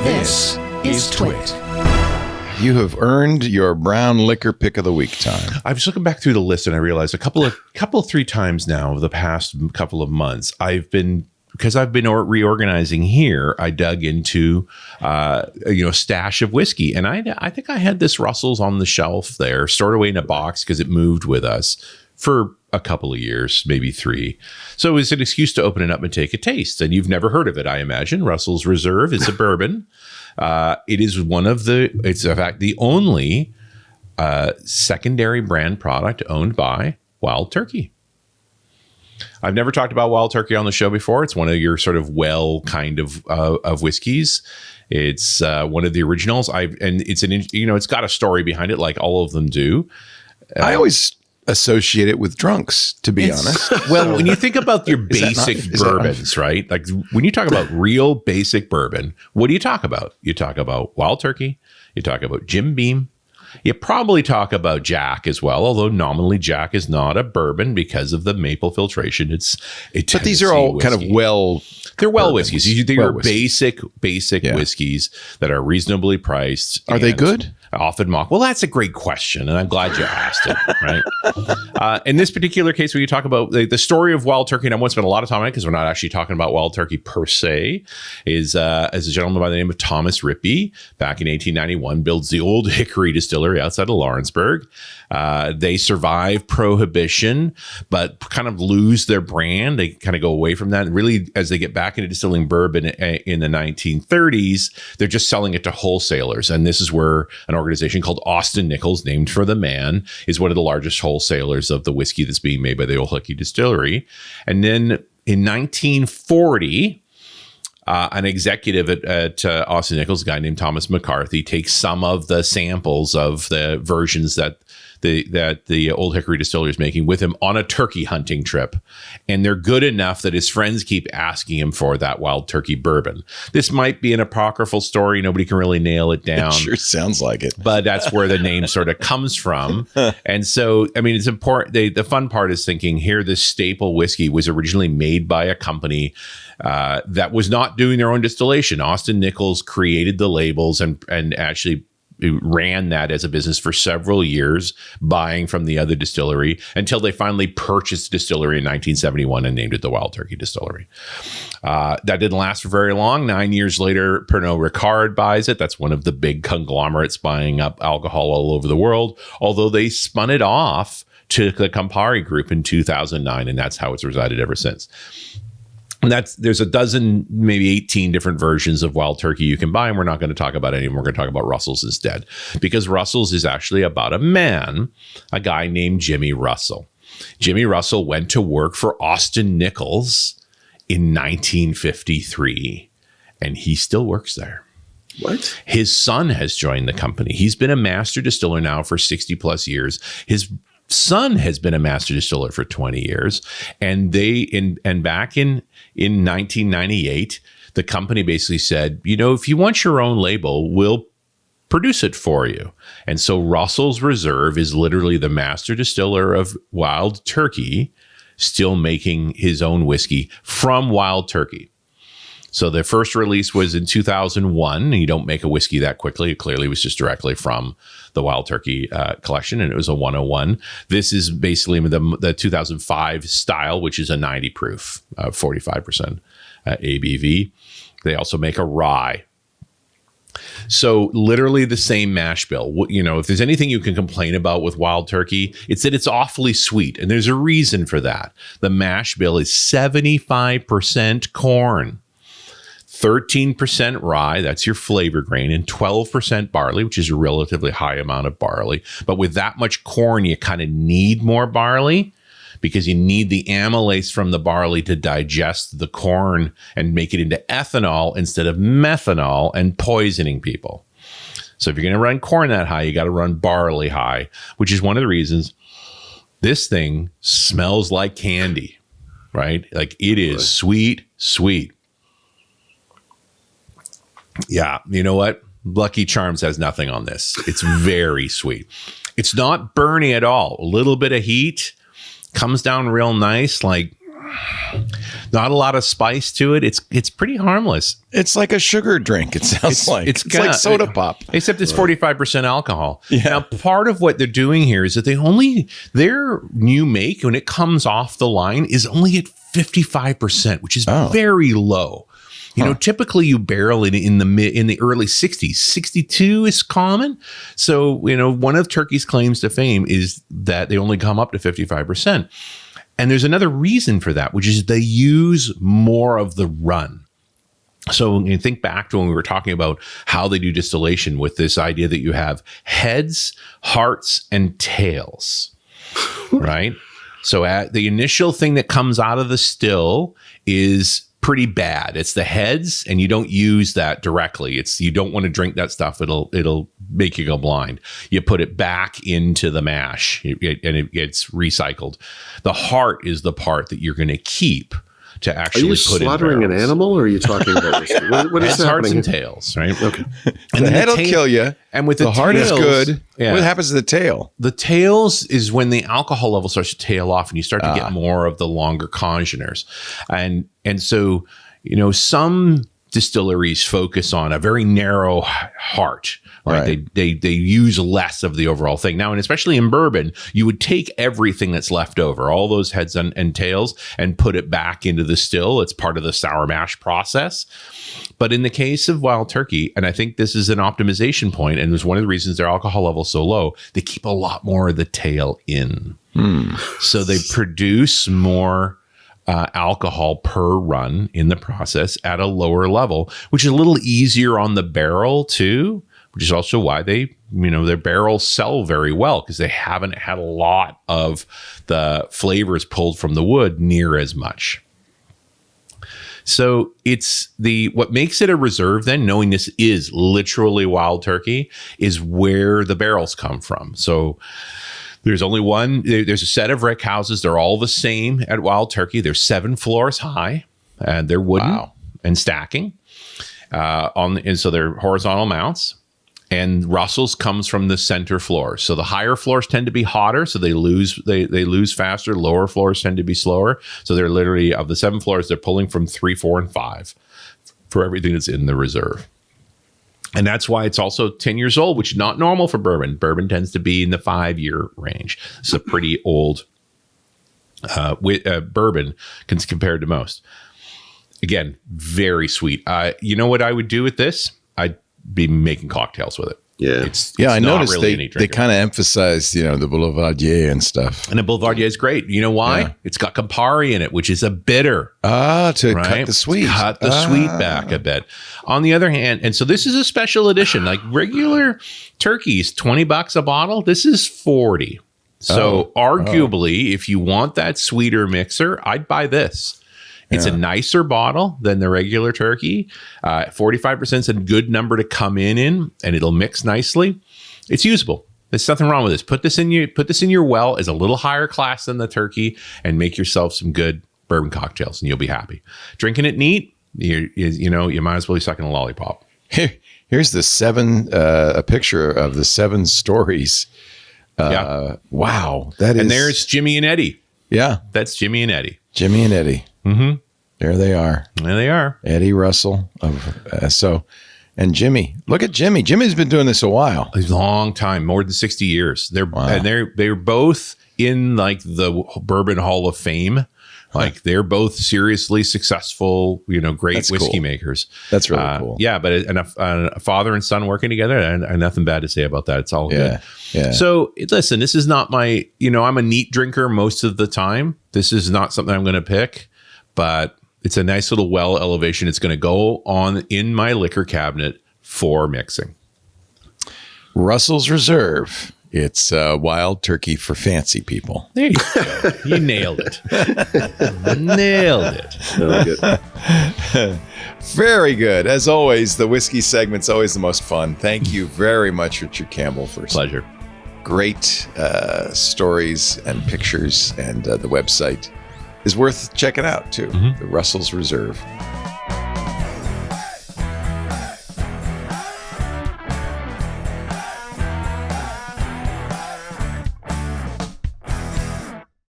This is TWiT. You have earned your brown liquor pick of the week time. I was looking back through the list and I realized three times now over the past couple of months, because I've been reorganizing here, I dug into stash of whiskey, and I think I had this Russell's on the shelf there, stored away in a box because it moved with us for a couple of years, maybe 3. So it was an excuse to open it up and take a taste. And you've never heard of it, I imagine. Russell's Reserve. It's a bourbon. It is it's in fact the only secondary brand product owned by Wild Turkey. I've never talked about Wild Turkey on the show before. It's one of your sort of kind of whiskeys. It's one of the originals. It's got a story behind it, like all of them do. I always associate it with drunks, to be honest. Well, when you think about your basic bourbons, right? Like when you talk about real basic bourbon, what do you talk about? You talk about Wild Turkey. You talk about Jim Beam. You probably talk about Jack as well, although nominally Jack is not a bourbon because of the maple filtration. But these are all kind of they're well whiskeys. They are basic whiskeys that are reasonably priced. Are they good? Often mocked. Well, that's a great question, and I'm glad you asked it. Right. In this particular case, when you talk about the story of Wild Turkey, and I won't spend a lot of time on it because we're not actually talking about Wild Turkey per se, is as a gentleman by the name of Thomas Rippey, back in 1891, builds the Old Hickory Distillery outside of Lawrenceburg. They survive Prohibition, but kind of lose their brand. They kind of go away from that. And really, as they get back into distilling bourbon in the 1930s, they're just selling it to wholesalers. And this is where an organization called Austin Nichols, named for the man, is one of the largest wholesalers of the whiskey that's being made by the Old Hickory Distillery. And then in 1940, an executive at Austin Nichols, a guy named Thomas McCarthy, takes some of the samples of the versions that the Old Hickory Distiller is making with him on a turkey hunting trip. And they're good enough that his friends keep asking him for that Wild Turkey bourbon. This might be an apocryphal story. Nobody can really nail it down. It sure sounds like it. But that's where the name sort of comes from. And so, I mean, it's important. The fun part is thinking here, this staple whiskey was originally made by a company that was not doing their own distillation. Austin Nichols created the labels and actually ran that as a business for several years, buying from the other distillery until they finally purchased the distillery in 1971 and named it the Wild Turkey Distillery. That didn't last for very long. 9 years later, Pernod Ricard buys it. That's one of the big conglomerates buying up alcohol all over the world, although they spun it off to the Campari Group in 2009, and that's how it's resided ever since. And there's a dozen, maybe 18 different versions of Wild Turkey you can buy, and we're not going to talk about any of them. We're going to talk about Russell's instead, because Russell's is actually about a guy named Jimmy Russell. Jimmy Russell went to work for Austin Nichols in 1953, and he still works there. What? His son has joined the company. He's been a master distiller now for 60 plus years. His son has been a master distiller for 20 years. And back in 1998, the company basically said, if you want your own label, we'll produce it for you. And so Russell's Reserve is literally the master distiller of Wild Turkey, still making his own whiskey from Wild Turkey. So the first release was in 2001. You don't make a whiskey that quickly. It clearly was just directly from the Wild Turkey collection, and it was a 101. This is basically the 2005 style, which is a 90 proof, 45% ABV. They also make a rye. So literally the same mash bill. If there's anything you can complain about with Wild Turkey, it's that it's awfully sweet. And there's a reason for that. The mash bill is 75% corn. 13% rye, that's your flavor grain, and 12% barley, which is a relatively high amount of barley. But with that much corn, you kind of need more barley because you need the amylase from the barley to digest the corn and make it into ethanol instead of methanol and poisoning people. So if you're going to run corn that high, you got to run barley high, which is one of the reasons this thing smells like candy, right? Like it is sweet. Yeah, you know what? Lucky Charms has nothing on this. It's very sweet. It's not burny at all. A little bit of heat comes down real nice. Like Not a lot of spice to it. It's pretty harmless. It's like a sugar drink. It sounds like it's like soda pop, except it's 45% alcohol. Yeah. Now, part of what they're doing here is that their new make, when it comes off the line, is only at 55%, which is very low. You know, typically you barrel it in the early 60s. 62 is common. So, you know, one of Turkey's claims to fame is that they only come up to 55%. And there's another reason for that, which is they use more of the run. So when you think back to when we were talking about how they do distillation with this idea that you have heads, hearts, and tails, right? So the initial thing that comes out of the still is pretty bad. It's the heads, and you don't use that directly. You don't want to drink that stuff. It'll make you go blind. You put it back into the mash, and it gets recycled. The heart is the part that you're going to keep to actually put in barrels. Are you slaughtering an animal, or are you talking about whiskey? What is heads, hearts, and tails, right? Okay. And the head will kill you. And with the heart tails, is good. Yeah. What happens to the tail? The tails is when the alcohol level starts to tail off, and you start to get more of the longer congeners. And so, you know, some distilleries focus on a very narrow heart. Right? They use less of the overall thing. Now, and especially in bourbon, you would take everything that's left over, all those heads and tails, and put it back into the still. It's part of the sour mash process. But in the case of Wild Turkey, and I think this is an optimization point, and it's one of the reasons their alcohol level is so low, they keep a lot more of the tail in. So they produce more alcohol per run in the process at a lower level, which is a little easier on the barrel too, which is also why their barrels sell very well, because they haven't had a lot of the flavors pulled from the wood near as much. So it's what makes it a reserve then, knowing this is literally Wild Turkey, is where the barrels come from. So there's only one. There's a set of rick houses. They're all the same at Wild Turkey. They're 7 floors high, and they're wooden and stacking. And so they're horizontal mounts. And Russell's comes from the center floor. So the higher floors tend to be hotter, so they lose faster. Lower floors tend to be slower. So they're literally, of the 7 floors, they're pulling from 3, 4, and 5 for everything that's in the reserve. And that's why it's also 10 years old, which is not normal for bourbon. Bourbon tends to be in the 5-year range. It's a pretty old bourbon compared to most. Again, very sweet. You know what I would do with this? I'd be making cocktails with it. Yeah. It's I noticed really they kind of emphasize, the Boulevardier and stuff. And the Boulevardier is great. You know why? Yeah. It's got Campari in it, which is a bitter. To cut the sweet. Cut the sweet back a bit. On the other hand, and so this is a special edition. Like regular turkey's $20 a bottle. This is $40. So arguably, if you want that sweeter mixer, I'd buy this. It's a nicer bottle than the regular turkey. 45% is a good number to come in, and it'll mix nicely. It's usable. There's nothing wrong with this. Put this in your well as a little higher class than the turkey, and make yourself some good bourbon cocktails, and you'll be happy. Drinking it neat, you might as well be sucking a lollipop. Here's the a picture of the 7 stories. Wow, that is. And there's Jimmy and Eddie. Yeah, that's Jimmy and Eddie. Jimmy and Eddie. Mm-hmm. There they are. There they are. Eddie Russell and Jimmy. Look at Jimmy. Jimmy's been doing this a while. A long time, more than 60 years. They're both in like the Bourbon Hall of Fame. Like they're both seriously successful, great whiskey makers. That's really cool. Yeah, but a father and son working together, and nothing bad to say about that. It's all good. Yeah. So listen, this is not my, I'm a neat drinker most of the time. This is not something I'm going to pick, but it's a nice little well elevation. It's going to go on in my liquor cabinet for mixing. Russell's Reserve. It's Wild Turkey for fancy people. There you go. You nailed it. Nailed it. Very good. Very good. As always, the whiskey segment's always the most fun. Thank you very much, Richard Campbell, for pleasure. Great stories and pictures, and the website is worth checking out too. The Russell's Reserve.